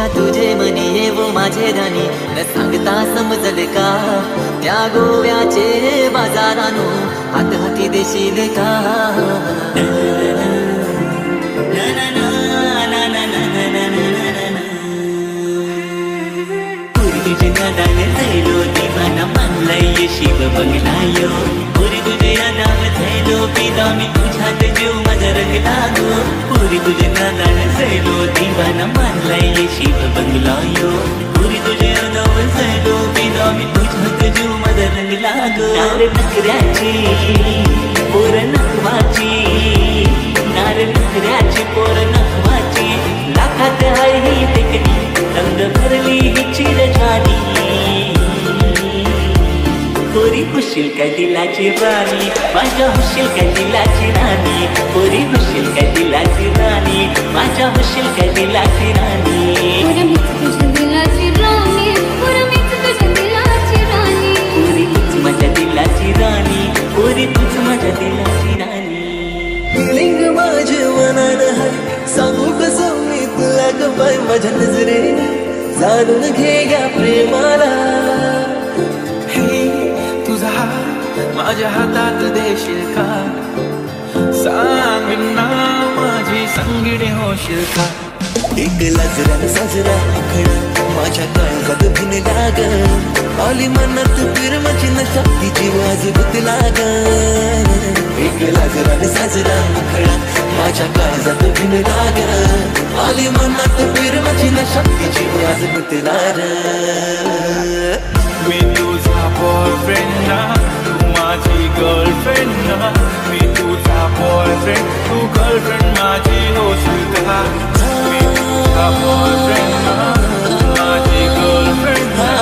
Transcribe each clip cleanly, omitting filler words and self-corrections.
तुझे मनी ये वो माझे राणी न सांगता समजले का त्या गोव्याचे बाजारानो हात हाती देशील का तुझे नादाने झालो दिवाना मानलाय शिव बंगलायो पुरी तुझे नाव झालो पिदा मी तुझ्यात जीव माझा रंगला गो पुरी तुझे नादाने झालो दिवाना मानलाय शिव बंगलायो पुरी तुझे नाव झालो पिदा मी तुझ्यात जीव माझा रंगला गो नार नखऱ्याची पोर नखवाची नार नखऱ्याची पोर नखवाची लाखात आहे ही देखणी रंग भरली ही चिरझानी पोरी हुशील काय दिलाची राणी माझ्या हुशील काय दिलाची राणी पोरी हुशील काय दिलाची राणी माझ्या हुशील काय दिलाची राणी तुझ्या दिलाची राणी तुझ्या दिलाची राणी पोरी तूच माझ्या दिलाची राणी पोरी तूच माझ्या दिलाची राणी लिंग माझे मनान हाय सांगू कसं मी तुला ग बाय माझ्या नजरे जाणून घे या प्रेमाला हे तुझा माझ्या हातात देशील का सांग ना माझी संगीने होशील का एक लाजरा साजरा खडा माझ्या काळजात भिनला ग आली मनात प्रेमाची नशा तिची वाज गुतला ग एक लाजरा साजरा खडा माझ्या काळजात भिनला ग आली मनात प्रेमाची नशा तिची वाज गुतला ग मी तुझा बॉयफ्रेंड ना तू माझी गर्लफ्रेंड ना मी तुझा बॉयफ्रेंड तू गर्लफ्रेंड माझी होशील का मी तुझा बॉयफ्रेंड ना तू माझी गर्लफ्रेंड ना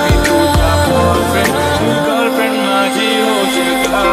मी तुझा बॉयफ्रेंड तू गर्लफ्रेंड माझी होशील का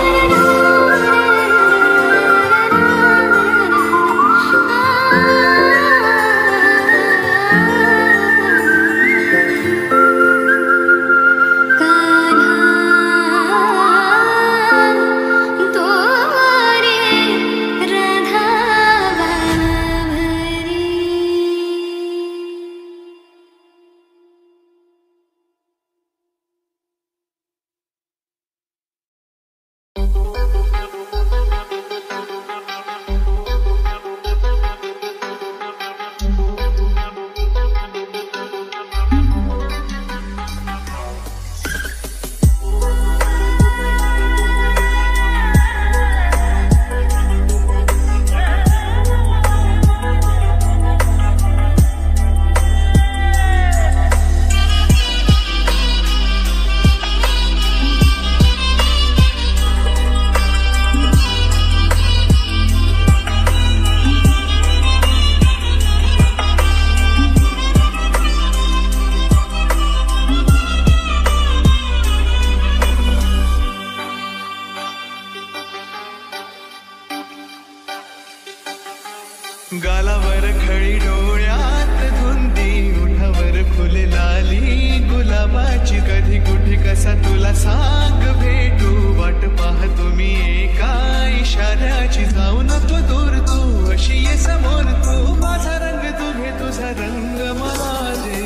गालावर खळी डोळ्यात धुंदी उठावर फुले लाली गुलाबाची कधी कुठे कसा तुला सांग भेटू वाट पाहतो मी एका इशाऱ्याची जाऊ नको दूर तू अशी ये समोर तू माझा रंग तू घे तुझा रंग मला दे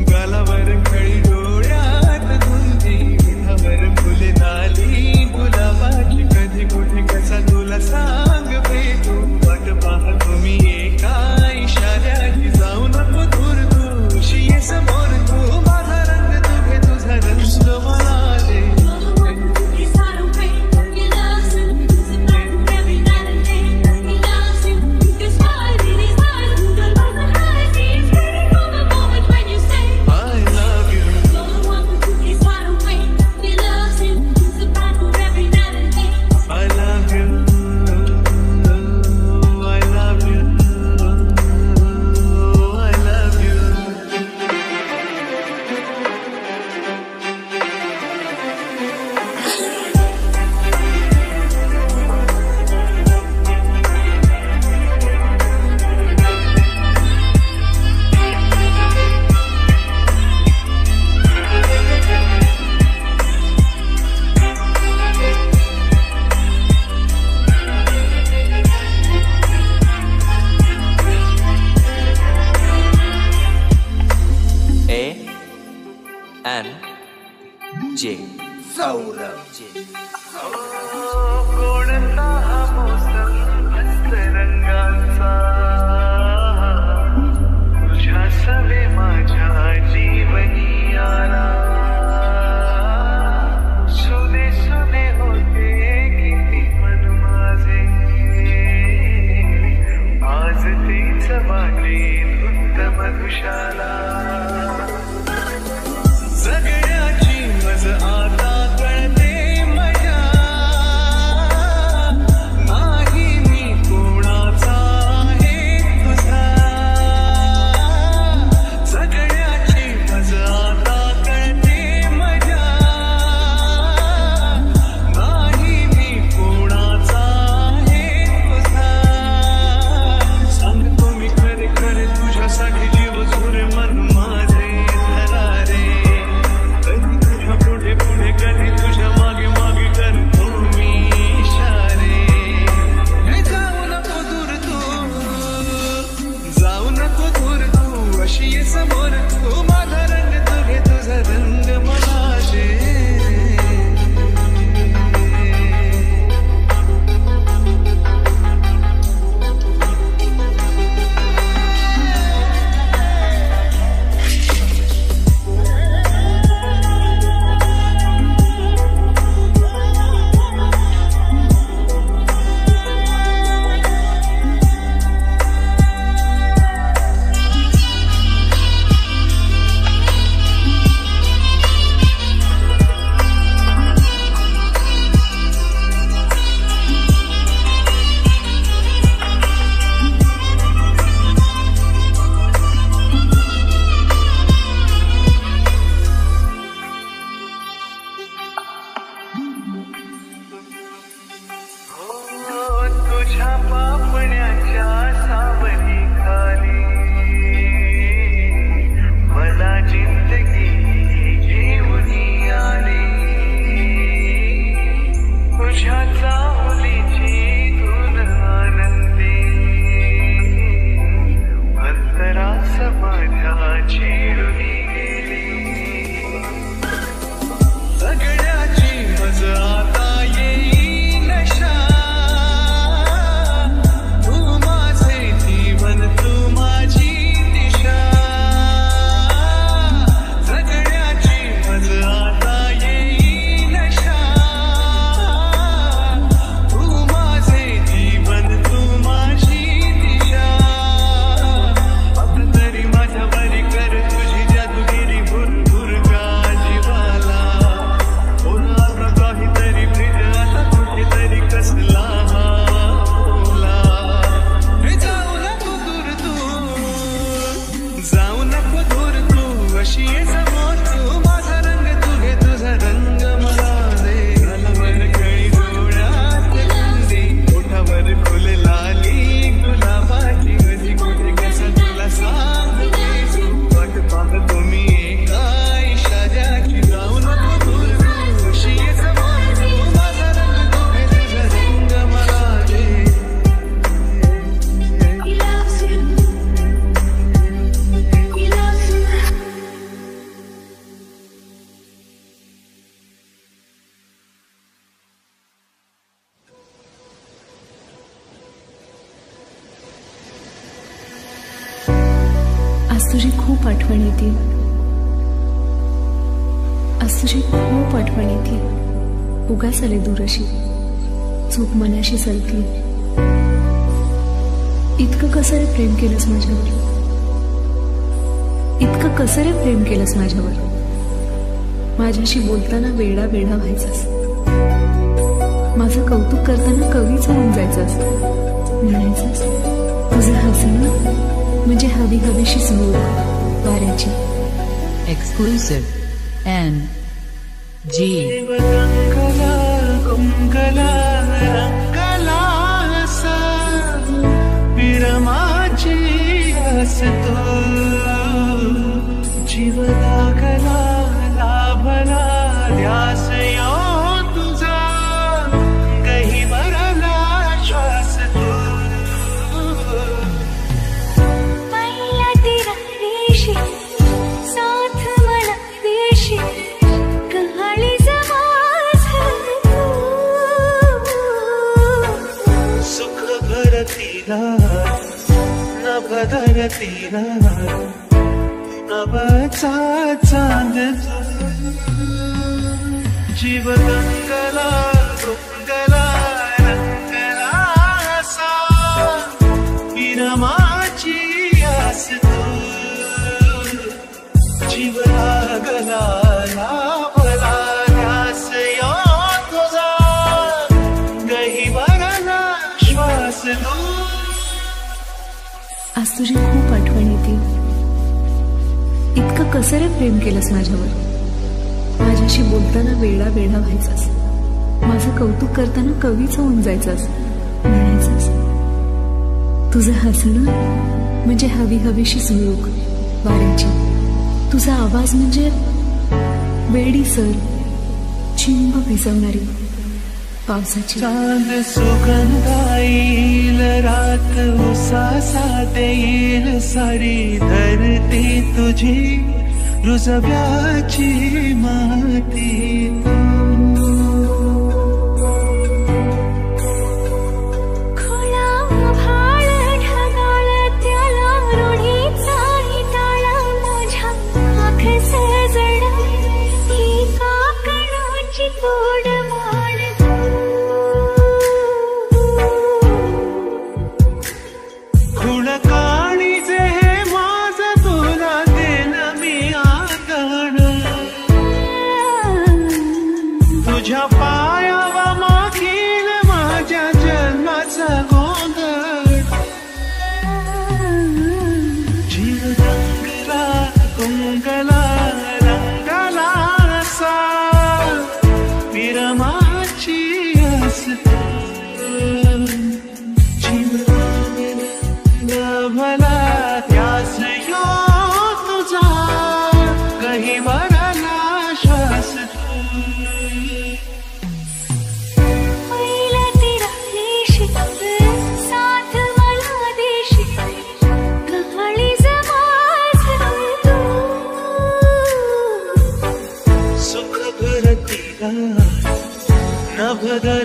गालावर खळी डोळ्यात धुंदी उठावर फुले लाली गुलाबाची कधी कुठे कसा तुला सांग भेटू वाट पाहतो मी एका इशाऱ्याची जाऊ नको दूर तू अशी ये समोर तू माझा रंग तू घे तुझा रंग मला दे पापण्याच्या सावली खाली मला जिंदगी घेऊन आली तुझ्या चावलीची धून आनंदी अंतरास माझ्या चिरून गेली सगळ्याची मज आता येई नशा तू माझे जीवन तू माझी दिशा सगळ्याची मज आता येई नशा तू माझे जीवन तू माझी दिशा आता तरी माझ्यावरी कर तुझी जादूगिरी भुरभुर का जीवाला बोला काहीतरी प्रिय आता कुठेतरी कसला बोला जाऊ नको दूर तू जाऊ नको दूर तू अशी आहे समोर तू माझा रंग तू घे तुझा रंग मला दे गालावर कळी डोळ्यात गुंदी ओठावर फुल लाली गुलाबाची कधी कुठे कसं तुला सांगते वाट पाहतो मी एका इशाऱ्याची जाऊ नको दूर तू अशी आहे समोर तू माझा रंग तू घे तुझा रंग मला दे आज तुझी खूप आठवण येते आज तुझी खूप आठवण येते उगाच आले दूर अशी चूक मनाशी चलती इतकं कसं रे प्रेम केलंस माझ्यावर इतकं कसं रे प्रेम केलंस माझ्यावर माझ्याशी बोलताना वेडा वेडा व्हायचास माझं कौतुक करताना कवीच होऊन जायचंस म्हणायचंस तुझं हसणं म्हणजे हवी हवीशी स्मूद वाऱ्याची Exclusive N G रंगला कुंगला रंगला असा विरमाची असतो जीव लागला लाभला ध्यास यो तुझा काही भरला श्वास तो मैया तेरा रेशी साथ मला देशी कहाणी समाज सुख भरतीला नभ धरतीला नभचा चांद तू जीव रंगला गुंगला रंगला असा विरमाची आस तू जीव लागला लाभला ध्यास यो तुझा गही भरला श्वास तू आज तुझी खूप आठवण येते इतकं कसं रे प्रेम केलंस माझ्यावर माझ्याशी बोलताना वेडा वेडा व्हायचास माझं कौतुक करताना कवीच होऊन जायचास म्हणायचंस तुझं हसणं म्हणजे हवी हवीशी स्मूक वाऱ्याची तुझा आवाज म्हणजे वेडी सर चिंब भिजवणारी पावसाची चांद सुगंधाईल रात उसासा देईल सारी धरती तुझी रुजव्याची माती खोला भाळ ढगाळ त्याला रोडीचा टाळा माझ्या आख सजड ही काकणाची तोड तुझ्या पायावा मागील माझ्या जन्माचा गोंधळ जीव रंगला कुंगला रंगला असा विरमाची असतो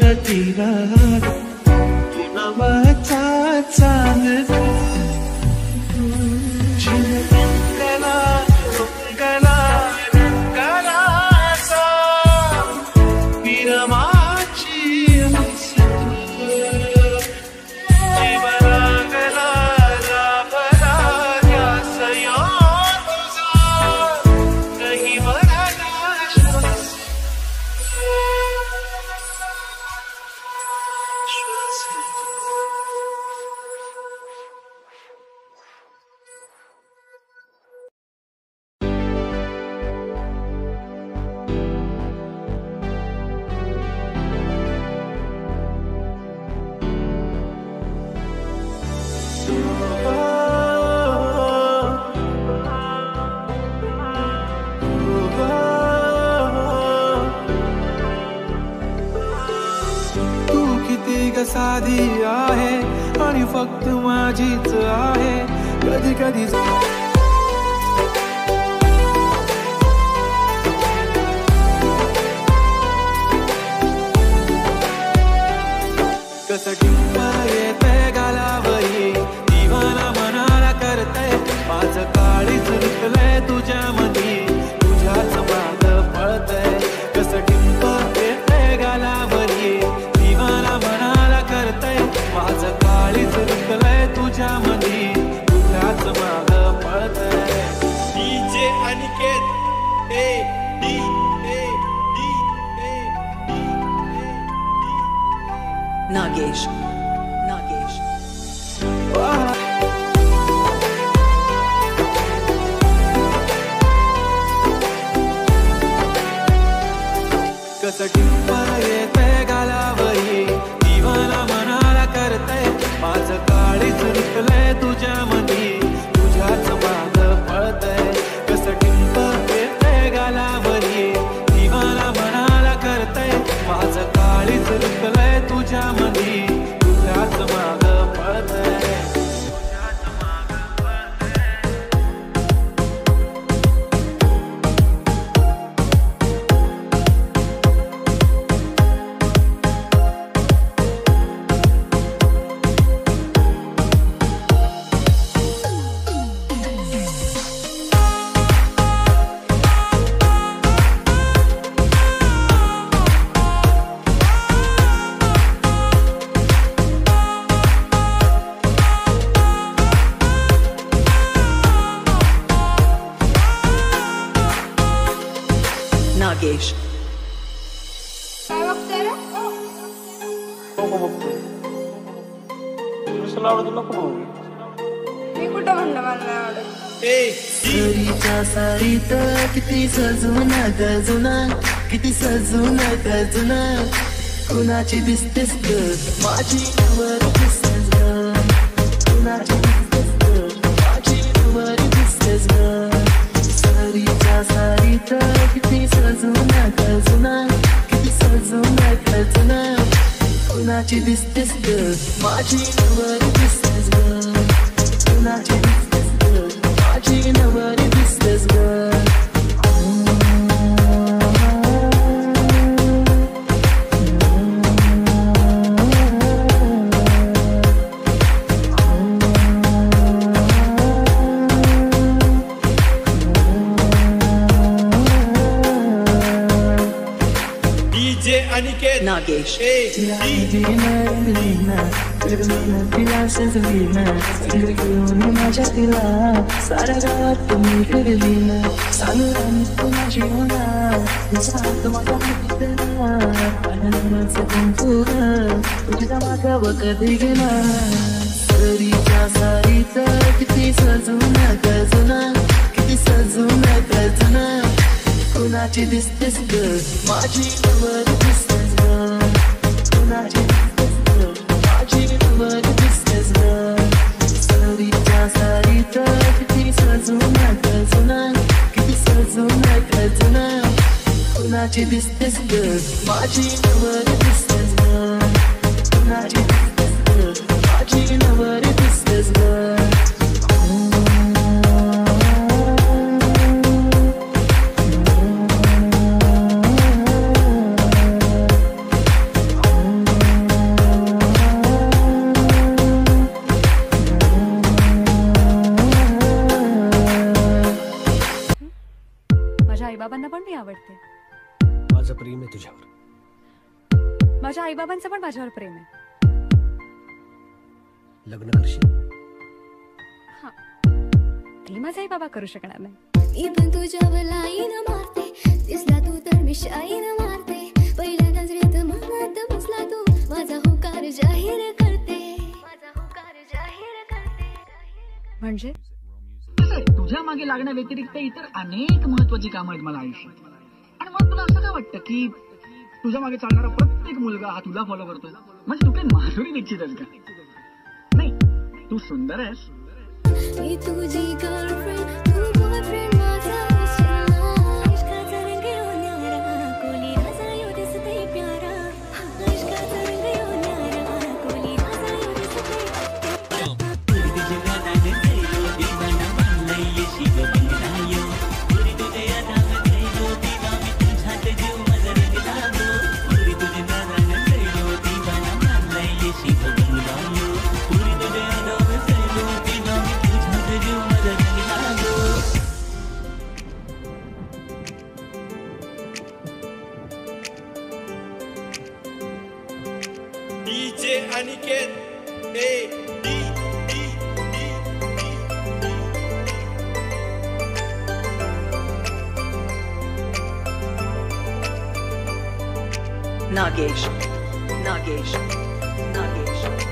परतीला नवाचा चांद झिलमिलला रंगला रंगलासा विरमाची जीवनागला लाभला ध्यासया तुझा नाही म्हणाला श्वास साधी आहे आणि फक्त माझीच आहे कधी कधी कसं टिंबर येते गालावरी दिवाना मनाला करते माझं काळीच रुतलंय तुझ्यामध्ये तुझ्याच माग पळतंय कसं टिंबर येते गालावरी दिवाना मनाला करते माझं काळीच रुतलंय तुझ्यामध्ये तुझ्याच माग पळतंय DJ Aniket A D A D A D Nagesh Nagesh कसं टिंबर येतंय गालावरी दिवाना मनाला करतंय माझं काळीच रुतलंय तुझ्यामध्ये तुझ्याच माग पळतंय कसं टिंबर येतंय गालावरी दिवाना मनाला करतंय माझं काळीच रुतलंय तुझ्यामध्ये तुझ्याच माग पळतंय नागेश काय बघतोय रे? मी कुठं म्हणलं मला नाही आवडत. सरीच्या सारीत किती सजून गजुना किती सजून गजुना कुणाची दिसतेस ग माझी नवर दिसतेस ग कुणाची दिसतेस ग माझी नवर दिसतेस ग सरीच्या सारीत किती सजून गजुना किती सजून गजुना कुणाची दिसतेस ग माझी नवर दिसतेस ग कुणाची दिसतेस ग माझी नवर दिसतेस ग नागेश तिला सजवीना घेऊन माझ्या तिला साऱ्या गावात तुम्ही फिरली ना सांगून तू माझी होणार सांग माझा तुझ्या मागाव कधी गेला सरीच्या सारीत किती सजून गजुना किती सजून गजुना कुणाची दिसतेस ग माझी नवर दिसतेस ग कुणाची दिसतेस ग माझी नवर दिसतेस ग सरीच्या सारीत किती सजून गजुना किती सजून गजुना कुणाची दिसतेस ग माझी नवर दिसतेस ग कुणाची दिसतेस ग माझी नवर दिसतेस ग आवडते. माझं प्रेम आहे तुझ्यावर. माझ्या आईबाबांचं पण माझ्यावर प्रेम आहे. लग्न करशील? हा, ते माझे आई बाबा करू शकणार नाही. मी पण तुझ्यावर लाईन मारते, दिसला तू तर मी शाईन मारते. पहिल्या नजरेत मनात बसला तू, माझा होकार जाहीर करते, माझा होकार जाहीर करते. म्हणजे तुझ्या मागे लागण्याव्यतिरिक्त इतर अनेक महत्वाची कामं आहेत मला आयुष्यात. आणि मग तुला असं काय वाटतं की तुझ्या मागे चालणारा प्रत्येक मुलगा हा तुला फॉलो करतो? म्हणजे तू काही माधुरी दीक्षितच का? नाही, तू सुंदर आहेस. मी तुझी गर्लफ्रेंड, तू बॉयफ्रेंड माझा. इश्काचा रंग यो न्यारा, कोली राजा यो दिसते प्यारा. इश्काचा रंग यो न्यारा, कोली राजा यो दिसते प्यारा. पुरी तुझे नादान झालो दिवाना म्हणलंय शिव बंगलायो. पुरी तुझे नादान झालो दिवा मी तुझ्यात जीव माझा रंगला गो. पुरी तुझे नादान झालो दिवाना म्हणलंय शिव बंगलायो. पुरी तुझे नादान झालो दिवा मी तुझ्यात जीव माझा रंगला गो. DJ Aniket A D D D Nagesh, Nagesh, Nagesh.